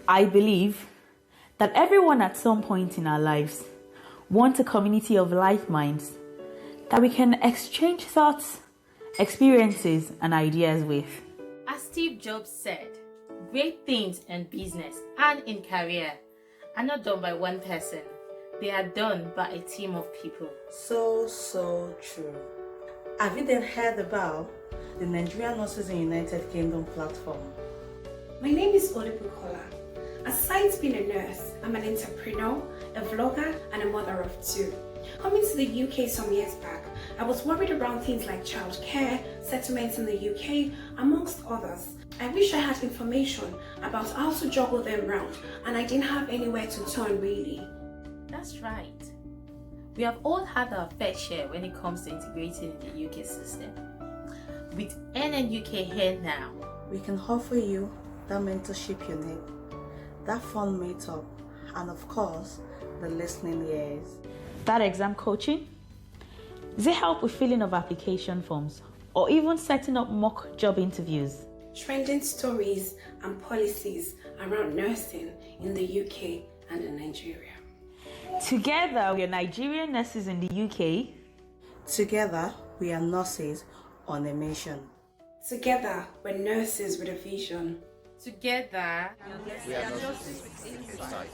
I believe that everyone at some point in our lives wants a community of like minds that we can exchange thoughts, experiences, and ideas with. As Steve Jobs said, great things in business and in career are not done by one person. They are done by a team of people. So true. Have you then heard about the Nigerian Nurses in United Kingdom platform? My name is Olubukola. Aside being a nurse, I'm an entrepreneur, a vlogger, and a mother of two. Coming to the UK some years back, I was worried around things like childcare, settlements in the UK, amongst others. I wish I had information about how to juggle them round, and I didn't have anywhere to turn really. That's right. We have all had our fair share when it comes to integrating in the UK system. With NNUK here now, we can offer you that mentorship you need, that fun meetup, and of course, the listening ears. That exam coaching? Does it help with filling of application forms or even setting up mock job interviews? Trending stories and policies around nursing in the UK and in Nigeria. Together, we are Nigerian nurses in the UK. Together, we are nurses on a mission. Together, we're nurses with a vision. Together, we are nurses with insight.